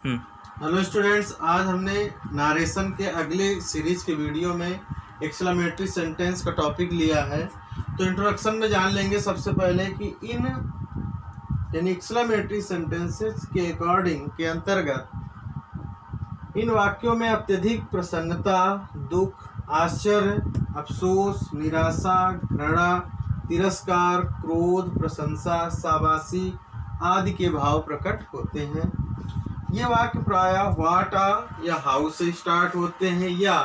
Hello students, आज हमने narration के अगले सीरीज के वीडियो में एक्सक्लेमेटरी सेंटेंस का टॉपिक लिया है। तो इंट्रोडक्शन में जान लेंगे सबसे पहले कि इन एक्सक्लेमेटरी सेंटेंसेस के अकॉर्डिंग के अंतर्गत इन वाक्यों में अत्यधिक प्रसन्नता, दुख, आश्चर्य, अफसोस, निराशा, घृणा, तिरस्कार, क्रोध, प्रशंसा, शाबाशी आदि के भाव प्रकट होते हैं। ये वाक्य प्रायः व्हाट या हाउ से स्टार्ट होते हैं या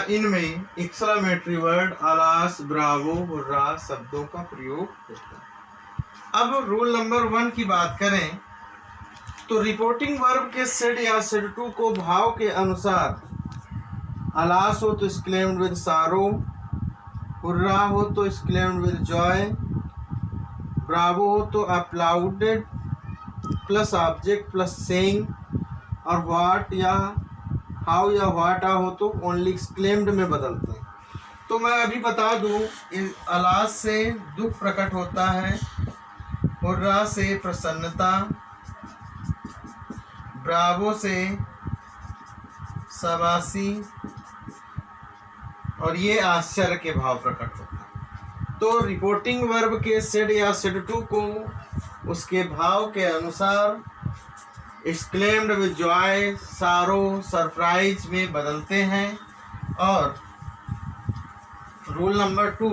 इनमें exclamatory word alas, Bravo, hurrah शब्दों का प्रयोग होता है। अब रूल नंबर 1 की बात करें तो रिपोर्टिंग वर्ब के सेड या सेड टू को भाव के अनुसार अलास हो तो एक्सक्लेम्ड विद सारो, हुर्रा हो तो एक्सक्लेम्ड विद जॉय, ब्रावो हो तो अप्लाउडेड प्लस ऑब्जेक्ट प्लस सेइंग, और व्हाट या हाउ या व्हाट हो तो ओनली एक्सक्लेम्ड में बदलते हैं। तो मैं अभी बता दूं, अलास से दुख प्रकट होता है, हुर्रा से प्रसन्नता, ब्रावो से शाबाशी, और ये आश्चर्य के भाव प्रकट होता है। तो रिपोर्टिंग वर्ब के सेड या सेड टू को उसके भाव के अनुसार एक्सक्लेम्ड विद जॉय, सारो, सरप्राइज में बदलते हैं। और रूल नंबर 2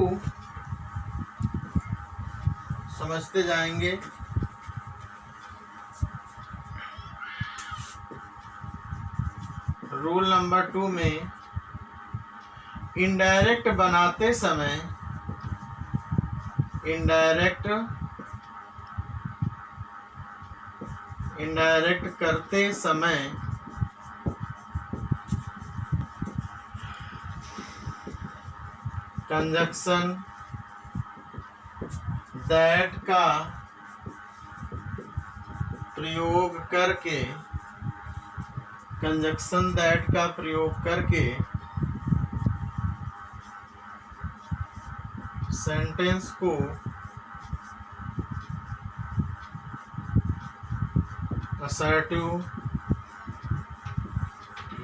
समझते जाएंगे। रूल नंबर 2 में इनडायरेक्ट बनाते समय, इनडायरेक्ट करते समय कंजक्शन दैट का प्रयोग करके सेंटेंस को असर्टिव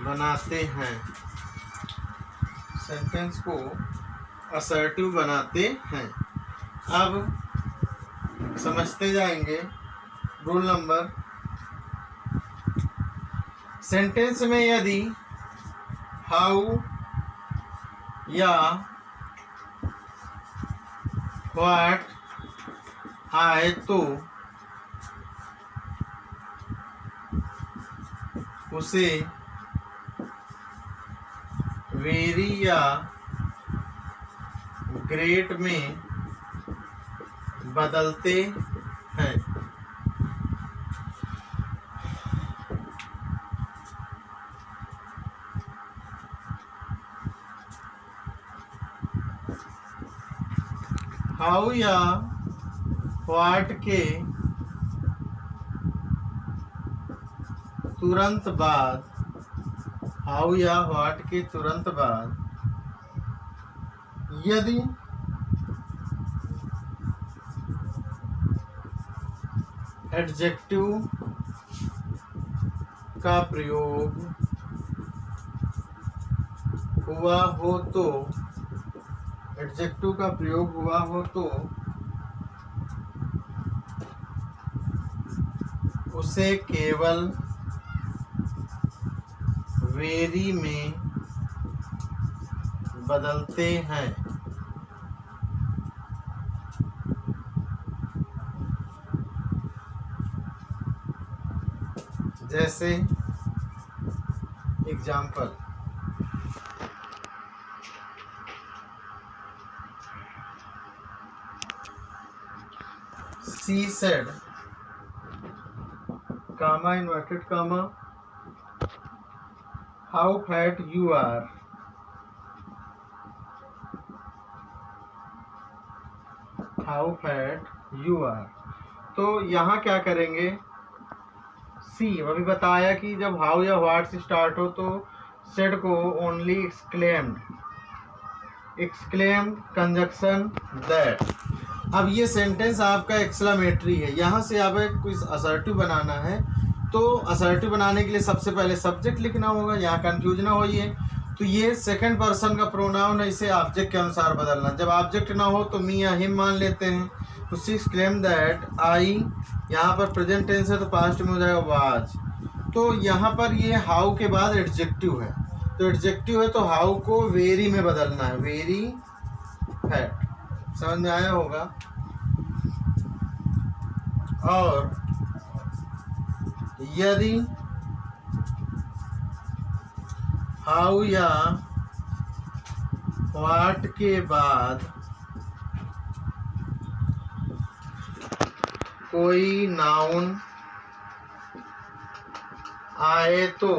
बनाते हैं। अब समझते जाएंगे। रूल नंबर, सेंटेंस में यदि हाउ या व्हाट आए तो उसे वेरी या ग्रेट में बदलते हैं। हाउ या व्हाट के तुरंत बाद यदि एडजेक्टिव का प्रयोग हुआ हो तो उसे केवल वेरी में बदलते हैं। जैसे example, she said, comma inverted comma, how fat you are, तो यहाँ क्या करेंगे, सी अभी बताया कि जब हाउ या व्हाट से स्टार्ट हो तो सेड को ओनली एक्सक्लेम्ड कंजक्शन दैट, अब ये सेंटेंस आपका एक्सक्लेमेटरी है, यहाँ से आप कुछ असर्टिव बनाना है। तो असर्टिव बनाने के लिए सबसे पहले सब्जेक्ट लिखना होगा, यहाँ कंफ्यूज ना होइए। तो ये सेकंड पर्सन का प्रोनाउन है, इसे ऑब्जेक्ट के अनुसार बदलना। जब ऑब्जेक्ट ना हो तो मी या हिम मान लेते हैं। तो शी क्लेम दैट आई, यहाँ पर प्रेजेंट टेंस है तो पास्ट में हो जाएगा वाज। तो यहाँ पर ये हाउ के बाद एडजेक्टिव है, तो एडजेक्टिव है तो हाउ को वेरी में बदलना है, वेरी फैट। समझ में आया होगा। और यदि हाउ या व्हाट के बाद कोई नाउन आए तो,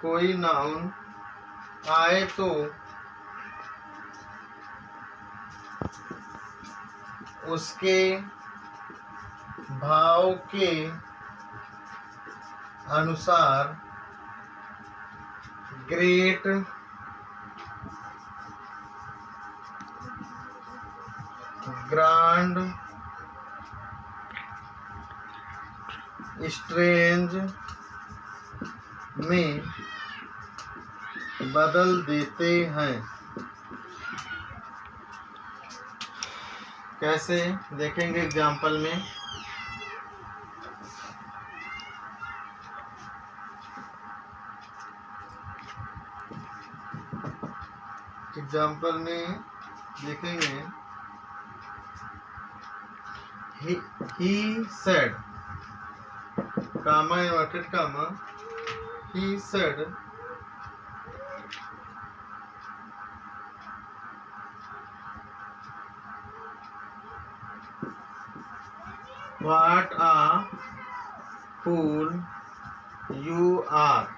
कोई नाउन आए तो उसके भाव के अनुसार ग्रेट, ग्रांड, स्ट्रेंज में बदल देते हैं। कैसे देखेंगे एग्जाम्पल में। एग्जाम्पल में देखेंगे, he said, comma inverted comma, he said what a fool you are।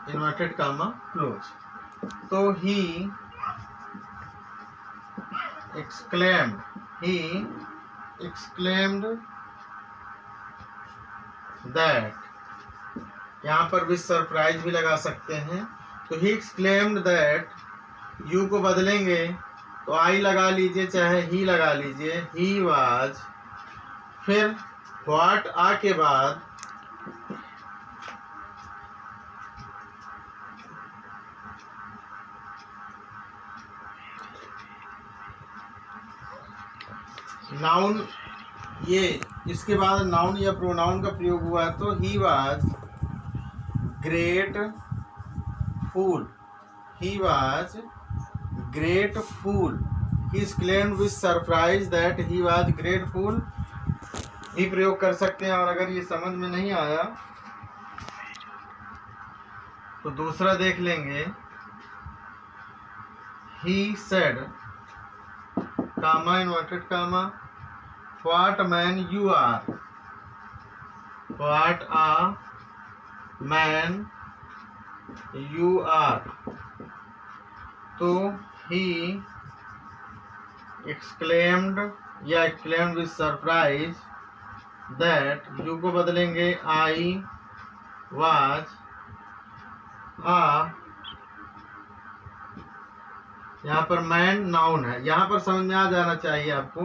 Inverted comma close. तो he exclaimed, he exclaimed that, यहाँ पर भी सरप्राइज भी लगा सकते हैं। तो he exclaimed that, यू को बदलेंगे तो आई लगा लीजिए चाहे ही लगा लीजिए, he was। फिर what आ के बाद नाउन, ये इसके बाद नाउन या प्रोनाउन का प्रयोग हुआ है। तो he was great fool, he was great fool, he claimed with surprise that he was great fool ही प्रयोग कर सकते हैं। और अगर ये समझ में नहीं आया तो दूसरा देख लेंगे, he said, comma inverted comma, what man you are, what a man you are. तो ही एक्सक्लेम्ड या exclaimed with surprise that, you को बदलेंगे आई वाज आ, यहाँ पर मैन नाउन है। यहाँ पर समझ में आ जाना चाहिए आपको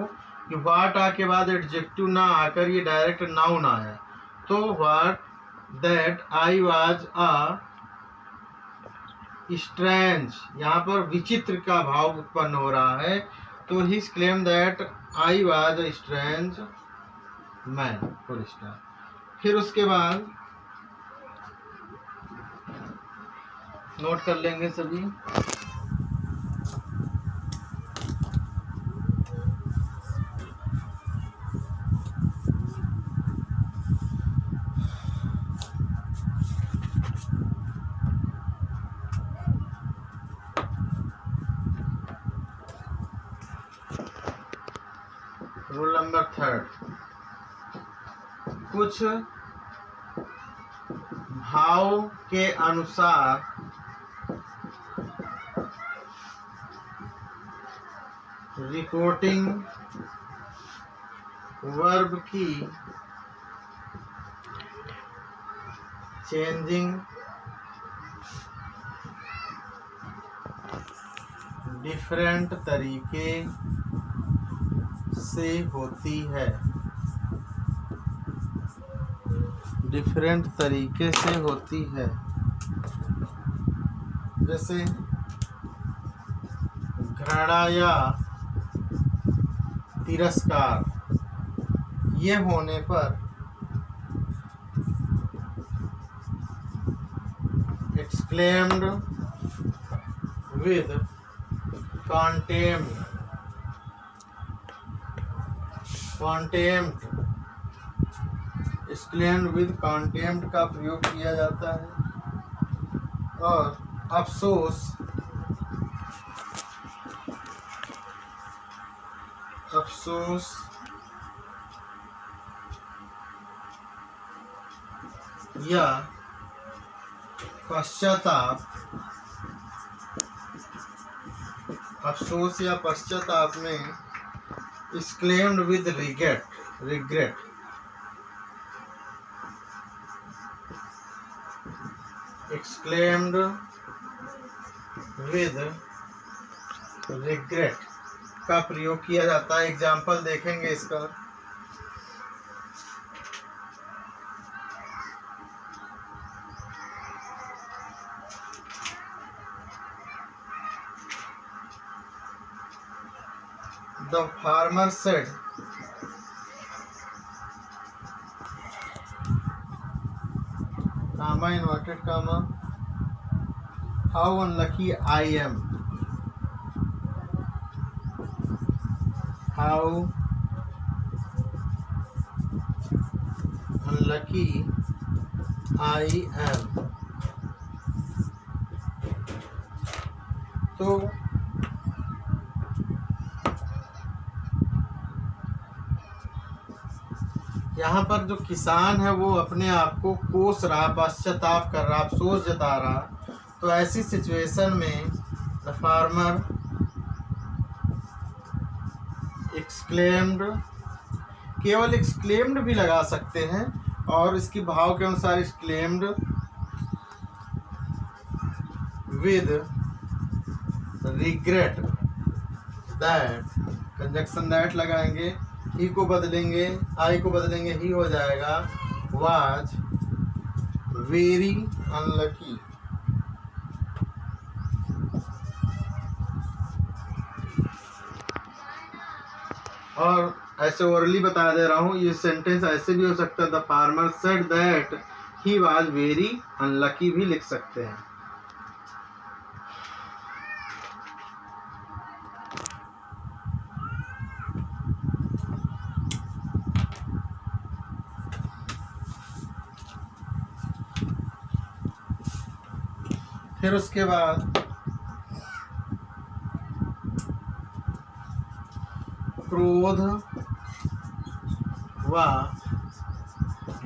कि व्हाट आ के बाद एडजेक्टिव ना आकर ये डायरेक्ट नाउन आया। तो what that I was a strange, यहाँ पर विचित्र का भाव उत्पन्न हो रहा है। तो he claim that I was a strange man, full stop. फिर उसके बाद नोट कर लेंगे सभी। रूल नंबर 3, कुछ भाव के अनुसार रिपोर्टिंग वर्ब की चेंजिंग डिफरेंट तरीके से होती है, डिफरेंट तरीके से होती है। जैसे घृणा या तिरस्कार, ये होने पर exclaimed with contempt, exclaimed with contempt का प्रयोग किया जाता है। और अफसोस, या पश्चाताप, अफसोस या पश्चाताप में exclaimed with regret, exclaimed with regret का प्रयोग किया जाता है। एग्जाम्पल देखेंगे इसका। The farmer said, comma inverted comma, how unlucky I am, how unlucky I am। तो यहाँ पर जो किसान है वो अपने आप को कोस रहा, पश्चाताप कर रहा, अफसोस जता रहा। तो ऐसी सिचुएशन में द फार्मर एक्सक्लेम्ड, केवल एक्सक्लेम्ड भी लगा सकते हैं और इसकी भाव के अनुसार exclaimed with regret that, conjunction that लगाएंगे, ही को बदलेंगे, आई को बदलेंगे, ही हो जाएगा वाज वेरी अनलकी। और ऐसे ओरली बता दे रहा हूँ, ये सेंटेंस ऐसे भी हो सकता है, the farmer said that he was very unlucky भी लिख सकते हैं। फिर उसके बाद क्रोध व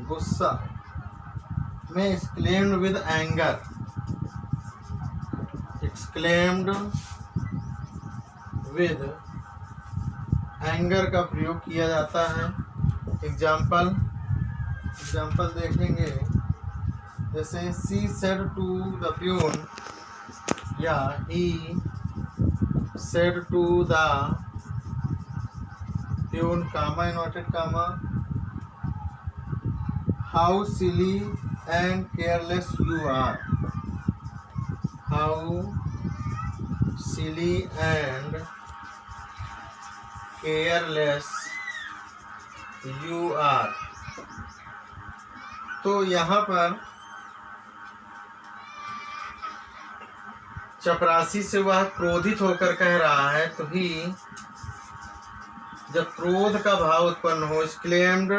गुस्सा में exclaimed with anger, exclaimed with anger का प्रयोग किया जाता है। एग्जाम्पल देखेंगे। जैसे she said to the peon, या he said to the peon, comma inverted comma, how silly and careless you are, how silly and careless you are। तो यहाँ पर चपरासी से वह क्रोधित होकर कह रहा है, तो ही जब क्रोध का भाव उत्पन्न हो, exclaimed,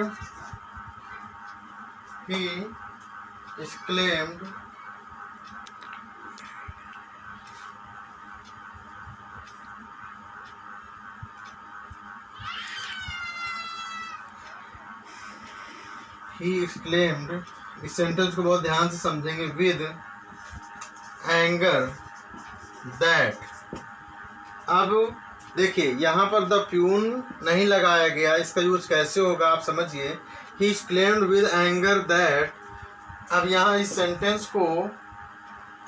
he exclaimed इस सेंटेंस को बहुत ध्यान से समझेंगे। विद एंगर दैट, अब देखिए यहाँ पर द प्यून नहीं लगाया गया, इसका यूज कैसे होगा आप समझिए। He exclaimed with anger that अब यहाँ इस सेंटेंस को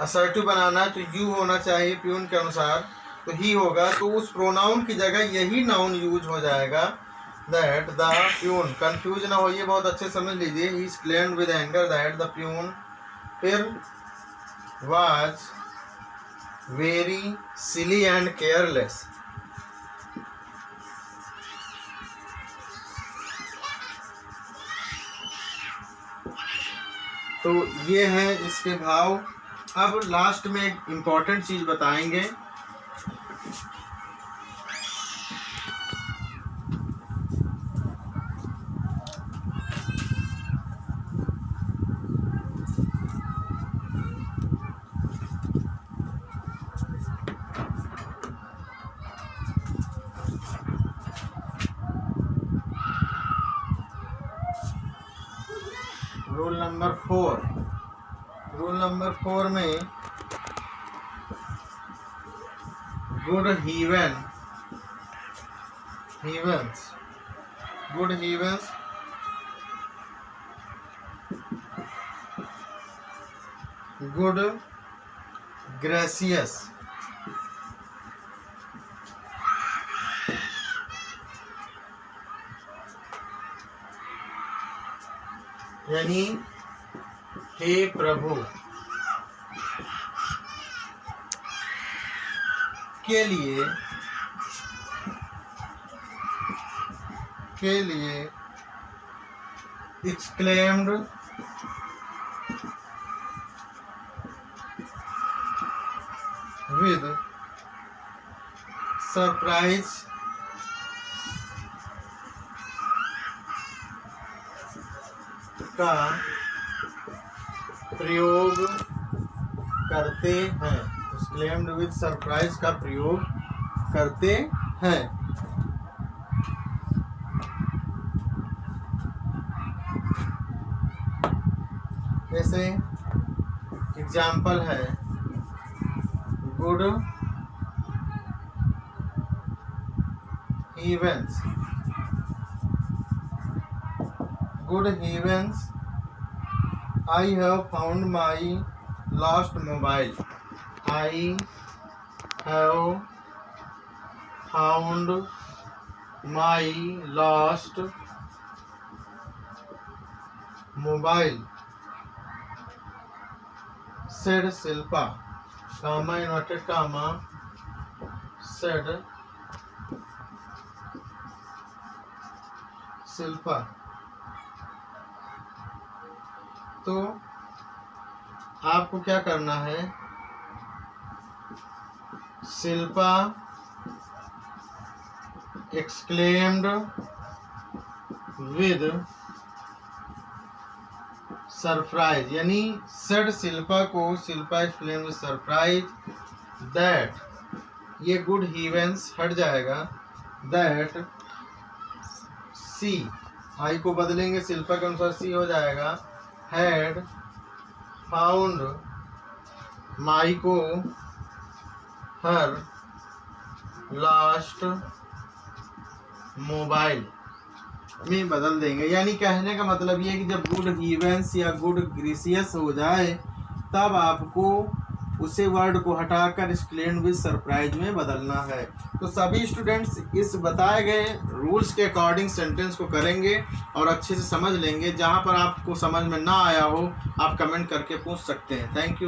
असर्टिव बनाना है तो यू होना चाहिए प्यून के अनुसार, तो ही होगा, तो उस प्रोनाउन की जगह यही नाउन यूज हो जाएगा, दैट द प्यून। कंफ्यूज ना होइए, बहुत अच्छे समझ लीजिए। He is claimed with anger that the peon फिर was very silly and careless. तो ये है इसके भाव। अब लास्ट में एक इम्पॉर्टेंट चीज बताएंगे। रूल नंबर 4 में गुड हीवेंस गुड ग्रेसियस, यानी हे प्रभु के लिए exclaimed with surprise का प्रयोग करते हैं। exclaimed with surprise का प्रयोग करते हैं। जैसे एग्जाम्पल है good heavens I have found my lost mobile। I have found my lost mobile said Shilpa, comma inverted comma said Shilpa। तो आपको क्या करना है, शिल्पा exclaimed with सरप्राइज, यानी सेड शिल्पा को Shilpa exclaimed with surprise that, ये गुड हीवेंस हट जाएगा, दैट सी, आई को बदलेंगे शिल्पा के अनुसार सी हो जाएगा, हैड फाउंड, माई को हर लास्ट मोबाइल में बदल देंगे। यानी कहने का मतलब ये है कि जब गुड हीवेंस या गुड ग्रेसियस हो जाए तब आपको उसे वर्ड को हटाकर एक्सक्लेम्ड विद सरप्राइज में बदलना है। तो सभी स्टूडेंट्स इस बताए गए रूल्स के अकॉर्डिंग सेंटेंस को करेंगे और अच्छे से समझ लेंगे। जहाँ पर आपको समझ में ना आया हो आप कमेंट करके पूछ सकते हैं। Thank you.